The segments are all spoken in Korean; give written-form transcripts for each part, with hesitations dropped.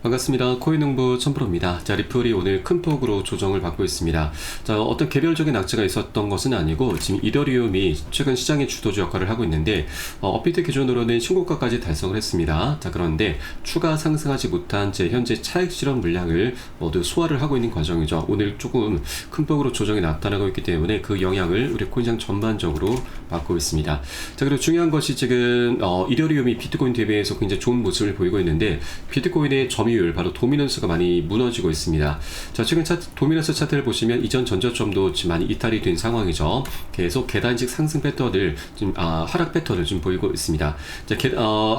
반갑습니다. 코인농부 천프로입니다. 자, 리플이 오늘 큰 폭으로 조정을 받고 있습니다. 자, 어떤 개별적인 악재가 있었던 것은 아니고 지금 이더리움이 최근 시장의 주도주 역할을 하고 있는데 업비트 기준으로는 신고가까지 달성을 했습니다. 자, 그런데 추가 상승하지 못한 제 현재 차익 실현 물량을 모두 소화를 하고 있는 과정이죠. 오늘 조금 큰 폭으로 조정이 나타나고 있기 때문에 그 영향을 우리 코인시장 전반적으로 받고 있습니다. 자, 그리고 중요한 것이 지금 이더리움이 비트코인 대비해서 굉장히 좋은 모습을 보이고 있는데 비트코인의 점유율 바로 도미넌스가 많이 무너지고 있습니다. 자, 최근 도미넌스 차트를 보시면 이전 전저점도 지금 많이 이탈이 된 상황이죠. 계속 계단식 상승 패턴을 지금 하락 패턴을 좀 보이고 있습니다. 자,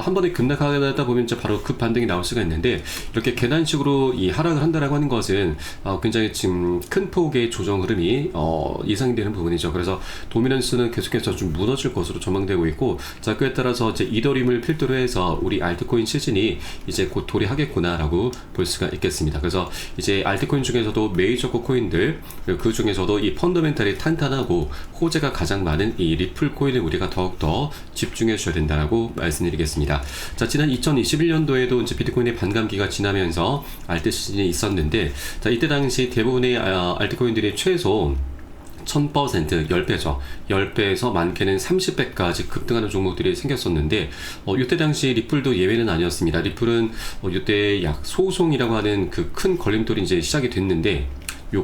한 번에 급락하다 보면 바로 급 반등이 나올 수가 있는데 이렇게 계단식으로 이 하락을 한다라고 하는 것은 굉장히 지금 큰 폭의 조정 흐름이 예상되는 부분이죠. 그래서 도미넌스는 계속해서 좀 무너질 것으로 전망되고 있고, 자, 그에 따라서 이제 이더리움을 필두로 해서 우리 알트코인 시즌이 이제 곧 도래하겠구나 라고 볼 수가 있겠습니다. 그래서 이제 알트코인 중에서도 메이저급 코인들, 그 중에서도 이 펀더멘탈이 탄탄하고 호재가 가장 많은 이 리플 코인을 우리가 더욱더 집중해 줘야 된다라고 말씀드리겠습니다. 자, 지난 2021년도에도 이제 비트코인의 반감기가 지나면서 알트 시즌이 있었는데, 자, 이때 당시 대부분의 알트코인들이 최소 1000%, 10배죠. 10배에서 많게는 30배까지 급등하는 종목들이 생겼었는데, 이때 당시 리플도 예외는 아니었습니다. 리플은 이때 약 소송이라고 하는 그 큰 걸림돌이 이제 시작이 됐는데,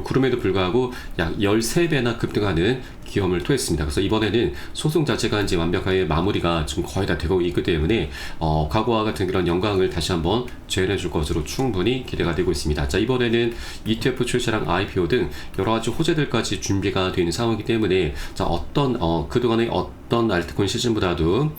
그럼에도 불구하고 약 13배나 급등하는 기염을 토했습니다. 그래서 이번에는 소송 자체가 이제 완벽하게 마무리가 지금 거의 다 되고 있기 때문에 과거와 같은 그런 영광을 다시 한번 재현해 줄 것으로 충분히 기대가 되고 있습니다. 자, 이번에는 ETF 출시랑 IPO 등 여러 가지 호재들까지 준비가 되어 있는 상황이기 때문에, 자, 그동안의 어떤 알트코인 시즌보다도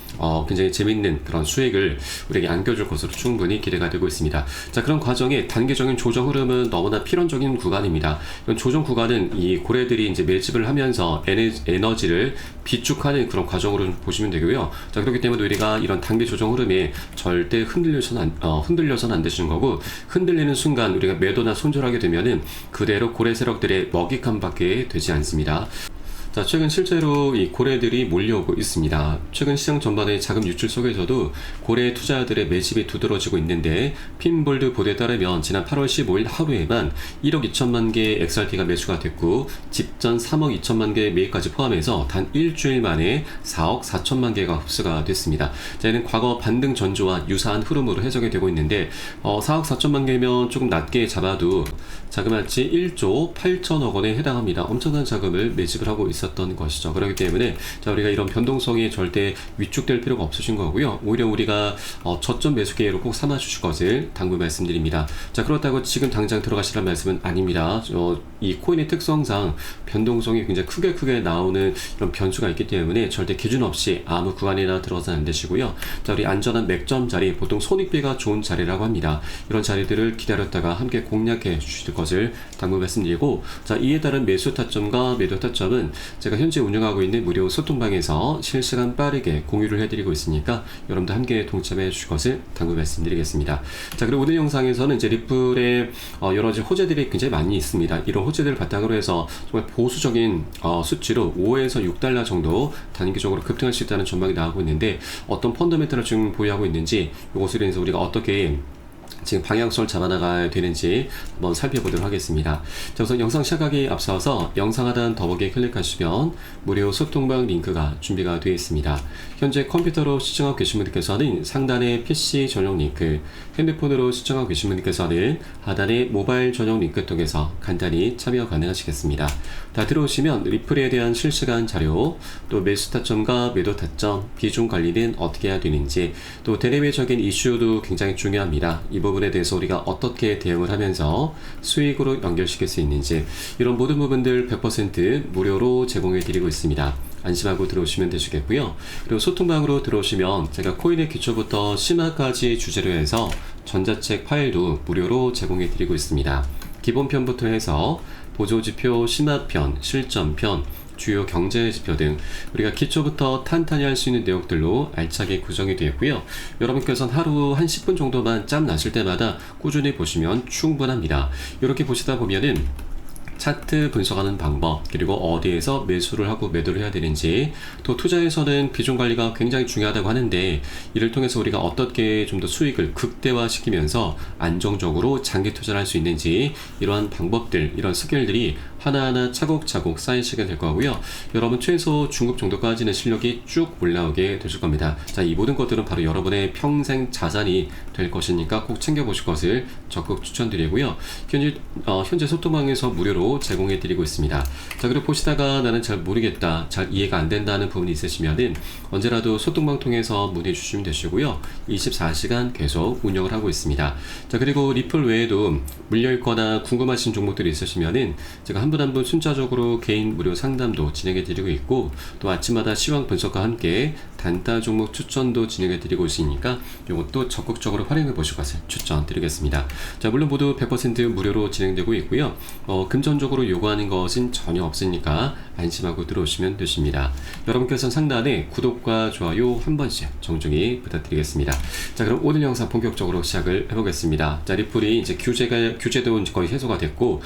굉장히 재밌는 그런 수익을 우리에게 안겨줄 것으로 충분히 기대가 되고 있습니다. 자, 그런 과정에 단기적인 조정 흐름은 너무나 필연적인 구간입니다. 이런 조정 구간은 이 고래들이 이제 매집을 하면서 에너지를 비축하는 그런 과정으로 보시면 되고요. 자, 그렇기 때문에 우리가 이런 단기 조정 흐름에 절대 흔들려서는 안 되시는 거고, 흔들리는 순간 우리가 매도나 손절하게 되면은 그대로 고래 세력들의 먹잇감밖에 되지 않습니다. 자, 최근 실제로 이 고래들이 몰려오고 있습니다. 최근 시장 전반의 자금 유출 속에서도 고래 투자자들의 매집이 두드러지고 있는데, 핀볼드 보도에 따르면 지난 8월 15일 하루에만 1억 2천만 개의 XRP가 매수가 됐고, 직전 3억 2천만 개의 매입까지 포함해서 단 일주일 만에 4억 4천만 개가 흡수가 됐습니다. 자, 이는 과거 반등 전조와 유사한 흐름으로 해석이 되고 있는데, 4억 4천만 개면 조금 낮게 잡아도 자그마치 1조 8천억 원에 해당합니다. 엄청난 자금을 매집을 하고 있었던 것이죠. 그렇기 때문에 자, 우리가 이런 변동성이 절대 위축될 필요가 없으신 거고요. 오히려 우리가 저점 매수 기회로 꼭 삼아 주실 것을 당부 말씀드립니다. 자, 그렇다고 지금 당장 들어가시란 말씀은 아닙니다. 이 코인의 특성상 변동성이 굉장히 크게 나오는 이런 변수가 있기 때문에 절대 기준 없이 아무 구간이나 들어가서는 안 되시고요. 자, 우리 안전한 맥점 자리, 보통 손익비가 좋은 자리라고 합니다. 이런 자리들을 기다렸다가 함께 공략해 주실 것을 당부 말씀드리고, 자, 이에 따른 매수 타점과 매도 타점은 제가 현재 운영하고 있는 무료 소통방에서 실시간 빠르게 공유를 해드리고 있으니까 여러분도 함께 동참해 주실 것을 당부 말씀드리겠습니다. 자, 그리고 오늘 영상에서는 이제 리플의 여러 가지 호재들이 굉장히 많이 있습니다. 이런 호재들을 바탕으로 해서 정말 보수적인 수치로 5에서 6달러 정도 단기적으로 급등할 수 있다는 전망이 나오고 있는데, 어떤 펀더멘탈을 지금 보유하고 있는지, 이것으로 인해서 우리가 어떻게 지금 방향성을 잡아나가야 되는지 한번 살펴보도록 하겠습니다. 자, 우선 영상 시작하기 앞서서 영상 하단 더보기에 클릭하시면 무료 소통방 링크가 준비가 되어 있습니다. 현재 컴퓨터로 시청하고 계신 분들께서는 상단에 PC 전용 링크, 핸드폰으로 시청하고 계신 분들께서는 하단의 모바일 전용 링크 통해서 간단히 참여 가능하시겠습니다. 다 들어오시면 리플에 대한 실시간 자료, 또 매수 타점과 매도 타점, 비중 관리는 어떻게 해야 되는지, 또 대내외적인 이슈도 굉장히 중요합니다. 이 부분에 대해서 우리가 어떻게 대응을 하면서 수익으로 연결시킬 수 있는지, 이런 모든 부분들 100% 무료로 제공해 드리고 있습니다. 안심하고 들어오시면 되시겠고요. 그리고 소통방으로 들어오시면 제가 코인의 기초부터 심화까지 주제로 해서 전자책 파일도 무료로 제공해 드리고 있습니다. 기본편부터 해서 보조지표, 심화편, 실전편, 주요 경제지표 등 우리가 기초부터 탄탄히 할 수 있는 내용들로 알차게 구성이 되어 있고요. 여러분께서는 하루 한 10분 정도만 짬 나실 때마다 꾸준히 보시면 충분합니다. 이렇게 보시다 보면은 차트 분석하는 방법, 그리고 어디에서 매수를 하고 매도를 해야 되는지, 또 투자에서는 비중 관리가 굉장히 중요하다고 하는데 이를 통해서 우리가 어떻게 좀 더 수익을 극대화시키면서 안정적으로 장기 투자를 할 수 있는지, 이러한 방법들, 이런 스킬들이 하나하나 차곡차곡 쌓이시게 될 거고요. 여러분 최소 중급 정도까지는 실력이 쭉 올라오게 되실 겁니다. 자, 이 모든 것들은 바로 여러분의 평생 자산이 될 것이니까 꼭 챙겨보실 것을 적극 추천드리고요. 현재 소통방에서 무료로 제공해 드리고 있습니다. 자, 그리고 보시다가 나는 잘 모르겠다, 잘 이해가 안 된다는 부분이 있으시면은 언제라도 소통방 통해서 문의 주시면 되시고요. 24시간 계속 운영을 하고 있습니다. 자, 그리고 리플 외에도 물려있거나 궁금하신 종목들이 있으시면은 제가 한 분 한 분 순차적으로 개인 무료 상담도 진행해 드리고 있고, 또 아침마다 시황 분석과 함께 단타 종목 추천도 진행해 드리고 있으니까 이것도 적극적으로 활용해 보실 것을 추천드리겠습니다. 자, 물론 모두 100% 무료로 진행되고 있고요. 금전적으로 요구하는 것은 전혀 없으니까 안심하고 들어오시면 되십니다. 여러분께서는 상단에 구독과 좋아요 한 번씩 정중히 부탁드리겠습니다. 자, 그럼 오늘 영상 본격적으로 시작을 해보겠습니다. 자, 리플이 이제 규제도 거의 해소가 됐고,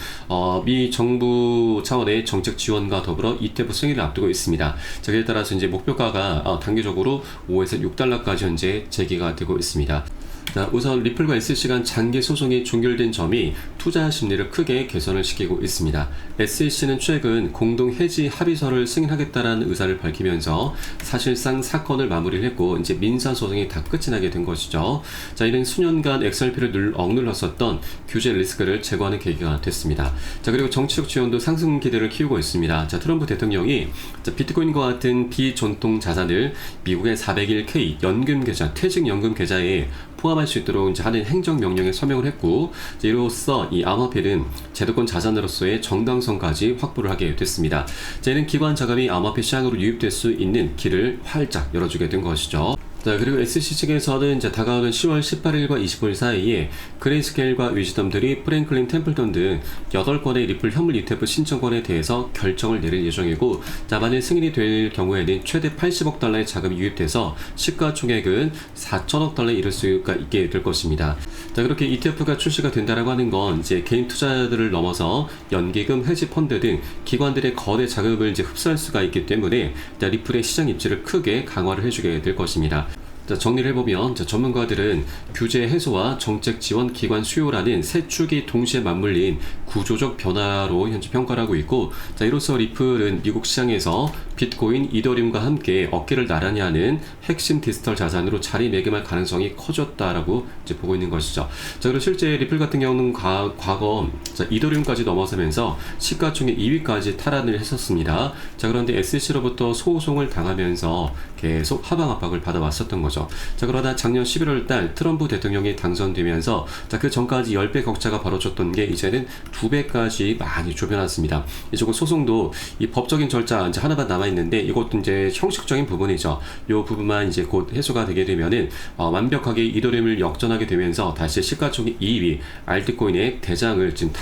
미 정부 차원의 정책 지원과 더불어 ETF 승인을 앞두고 있습니다. 자, 그에 따라서 이제 목표가가 단기적으로 5에서 6달러까지 현재 제기가 되고 있습니다. 자, 우선 리플과 SEC 간 장기 소송이 종결된 점이 투자 심리를 크게 개선을 시키고 있습니다. SEC는 최근 공동 해지 합의서를 승인하겠다라는 의사를 밝히면서 사실상 사건을 마무리를 했고 이제 민사 소송이 다 끝이 나게 된 것이죠. 자, 이는 수년간 XRP를 억눌렀었던 규제 리스크를 제거하는 계기가 됐습니다. 자, 그리고 정치적 지원도 상승 기대를 키우고 있습니다. 자, 트럼프 대통령이 비트코인과 같은 비전통 자산을 미국의 401k 연금 계좌, 퇴직연금 계좌에 포함할 수 있도록 이제 하는 행정명령에 서명을 했고, 이로써 이 암호화폐는 제도권 자산으로서의 정당성까지 확보를 하게 됐습니다. 자, 이는 기관 자금이 암호화폐 시장으로 유입될 수 있는 길을 활짝 열어주게 된 것이죠. 자, 그리고 SEC 측에서는 이제 다가오는 10월 18일과 25일 사이에 그레이스케일과 위즈덤들이 프랭클린 템플턴 등 8건의 리플 현물 ETF 신청권에 대해서 결정을 내릴 예정이고, 자, 만일 승인이 될 경우에는 최대 80억 달러의 자금이 유입돼서 시가총액은 4천억 달러에 이를 수가 있게 될 것입니다. 자, 그렇게 ETF가 출시가 된다라고 하는 건 이제 개인 투자들을 넘어서 연기금, 헤지펀드 등 기관들의 거대 자금을 이제 흡수할 수가 있기 때문에 리플의 시장 입지를 크게 강화를 해주게 될 것입니다. 자, 정리를 해보면 전문가들은 규제 해소와 정책 지원 기관 수요라는 세 축이 동시에 맞물린 구조적 변화로 현재 평가를 하고 있고, 자, 이로써 리플은 미국 시장에서 비트코인, 이더리움과 함께 어깨를 나란히 하는 핵심 디지털 자산으로 자리매김할 가능성이 커졌다라고 이제 보고 있는 것이죠. 자, 그리고 실제 리플 같은 경우는 과거 이더리움까지 넘어서면서 시가총액 2위까지 탈환을 했었습니다. 자, 그런데 SEC로부터 소송을 당하면서 계속 하방 압박을 받아왔었던 거죠. 자, 그러다 작년 11월 달 트럼프 대통령이 당선되면서 그 전까지 10배 격차가 벌어졌던 게 이제는 2배까지 많이 좁혀놨습니다. 이쪽은 소송도 이 법적인 절차 이제 하나만 남아있는데 이것도 이제 형식적인 부분이죠. 이 부분만 이제 곧 해소가 되게 되면은 완벽하게 이더리움을 역전하게 되면서 다시 시가총액 2위 알트코인의 대장을 지금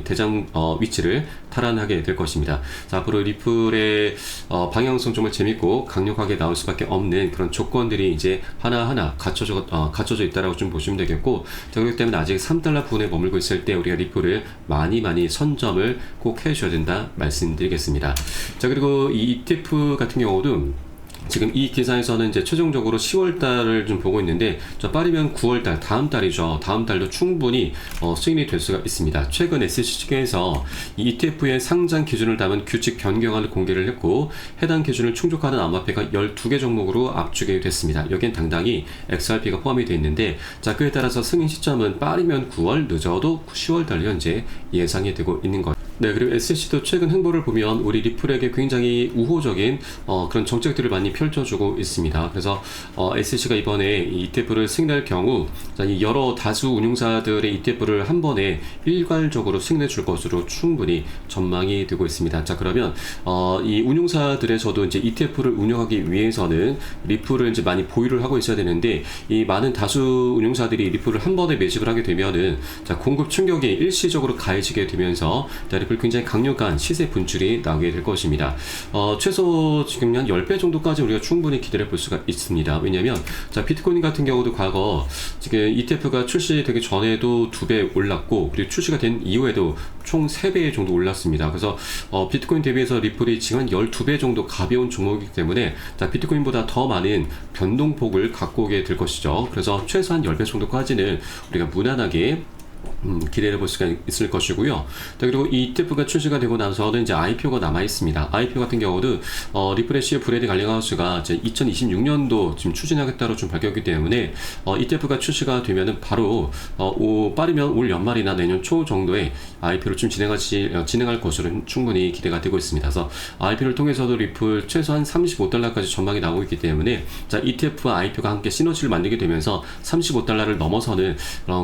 대장 위치를 탈환하게 될 것입니다. 자, 앞으로 리플의 방향성 정말 재밌고 강력하게 나올 수밖에 없는 그런 조건들이 이제 하나하나 갖춰져 있다라고 좀 보시면 되겠고, 자, 그렇기 때문에 아직 3달러 부분에 머물고 있을 때 우리가 리플을 많이 선점을 꼭 해주셔야 된다 말씀드리겠습니다. 자, 그리고 이 ETF 같은 경우도 지금 이 기사에서는 이제 최종적으로 10월달을 좀 보고 있는데, 빠르면 9월달, 다음 달이죠. 다음 달도 충분히 승인이 될 수가 있습니다. 최근 SEC 측에서 이 ETF의 상장 기준을 담은 규칙 변경안을 공개를 했고, 해당 기준을 충족하는 암호화폐가 12개 종목으로 압축이 됐습니다. 여기엔 당당히 XRP가 포함이 되어 있는데, 자, 그에 따라서 승인 시점은 빠르면 9월, 늦어도 10월달 현재 예상이 되고 있는 것. 네, 그리고 SEC도 최근 행보를 보면 우리 리플에게 굉장히 우호적인 그런 정책들을 많이 펼쳐주고 있습니다. 그래서 SEC가 이번에 이 ETF를 승인할 경우 이 여러 다수 운용사들의 ETF를 한 번에 일괄적으로 승인해 줄 것으로 충분히 전망이 되고 있습니다. 자, 그러면 이 운용사들에서도 이제 ETF를 운영하기 위해서는 리플을 이제 많이 보유를 하고 있어야 되는데, 이 많은 다수 운용사들이 리플을 한 번에 매집을 하게 되면은 공급 충격이 일시적으로 가해지게 되면서 리플 굉장히 강력한 시세 분출이 나오게 될 것입니다. 최소 지금 한 10배 정도까지 우리가 충분히 기대를 볼 수가 있습니다. 왜냐면 자, 비트코인 같은 경우도 과거 지금 ETF가 출시되기 전에도 2배 올랐고, 그리고 출시가 된 이후에도 총 3배 정도 올랐습니다. 그래서 비트코인 대비해서 리플이 지금 한 12배 정도 가벼운 종목이기 때문에 자, 비트코인보다 더 많은 변동폭을 갖고 오게 될 것이죠. 그래서 최소한 10배 정도까지는 우리가 무난하게 기대해 볼 수가 있을 것이고요. 그리고 이 ETF가 출시가 되고 나서는 이제 IPO가 남아 있습니다. IPO 같은 경우도 리프레시의 브래드 갈링하우스가 2026년도 지금 추진하겠다고 좀 밝혔기 때문에 ETF가 출시가 되면은 바로 빠르면 올 연말이나 내년 초 정도에 IPO를 좀 진행할 것으로 충분히 기대가 되고 있습니다. 그래서 IPO를 통해서도 리플 최소한 $35까지 전망이 나오고 있기 때문에 자, ETF와 IPO가 함께 시너지를 만들게 되면서 $35를 넘어서는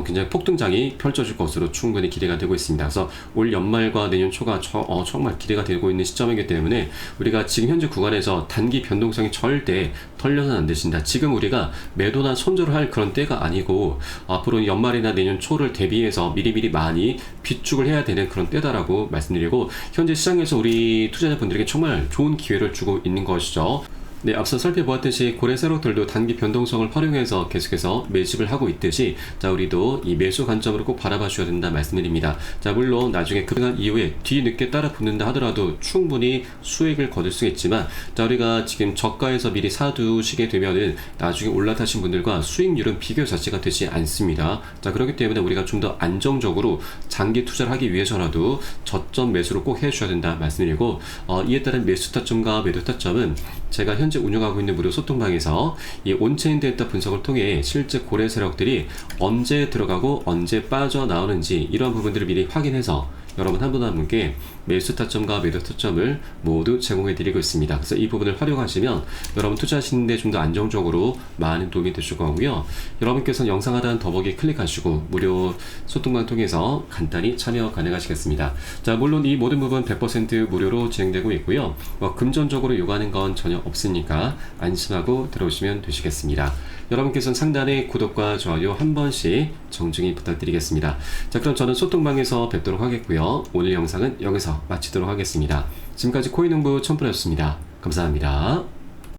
굉장히 폭등장이 펼쳐질 것으로 충분히 기대가 되고 있습니다. 그래서 올 연말과 내년 초가 정말 기대가 되고 있는 시점이기 때문에 우리가 지금 현재 구간에서 단기 변동성이 절대 털려서는 안 되신다. 지금 우리가 매도나 손절을 할 그런 때가 아니고 앞으로 연말이나 내년 초를 대비해서 미리미리 많이 비축을 해야 되는 그런 때다라고 말씀드리고, 현재 시장에서 우리 투자자분들에게 정말 좋은 기회를 주고 있는 것이죠. 네, 앞서 살펴보았듯이 고래 세력들도 단기 변동성을 활용해서 계속해서 매집을 하고 있듯이 자, 우리도 이 매수 관점으로 꼭 바라봐 주셔야 된다 말씀드립니다. 자, 물론 나중에 급등한 이후에 뒤늦게 따라 붙는다 하더라도 충분히 수익을 거둘 수 있지만 자, 우리가 지금 저가에서 미리 사두시게 되면은 나중에 올라타신 분들과 수익률은 비교 자체가 되지 않습니다. 자, 그렇기 때문에 우리가 좀 더 안정적으로 장기 투자를 하기 위해서라도 저점 매수를 꼭 해주셔야 된다 말씀드리고, 이에 따른 매수 타점과 매도 타점은 제가 현재 운영하고 있는 무료 소통방에서 이 온체인 데이터 분석을 통해 실제 고래 세력들이 언제 들어가고 언제 빠져나오는지 이러한 부분들을 미리 확인해서 여러분 한 분 한 분께 매수 타점과 매도 타점을 모두 제공해 드리고 있습니다. 그래서 이 부분을 활용하시면 여러분 투자하시는데 좀 더 안정적으로 많은 도움이 되실 거고요. 여러분께서는 영상 하단 더보기 클릭하시고 무료 소통방 통해서 간단히 참여 가능하시겠습니다. 자, 물론 이 모든 부분 100% 무료로 진행되고 있고요. 금전적으로 요구하는 건 전혀 없으니까 안심하고 들어오시면 되시겠습니다. 여러분께서는 상단에 구독과 좋아요 한 번씩 정중히 부탁드리겠습니다. 자, 그럼 저는 소통방에서 뵙도록 하겠고요. 오늘 영상은 여기서 마치도록 하겠습니다. 지금까지 코인농부 첨프였습니다. 감사합니다.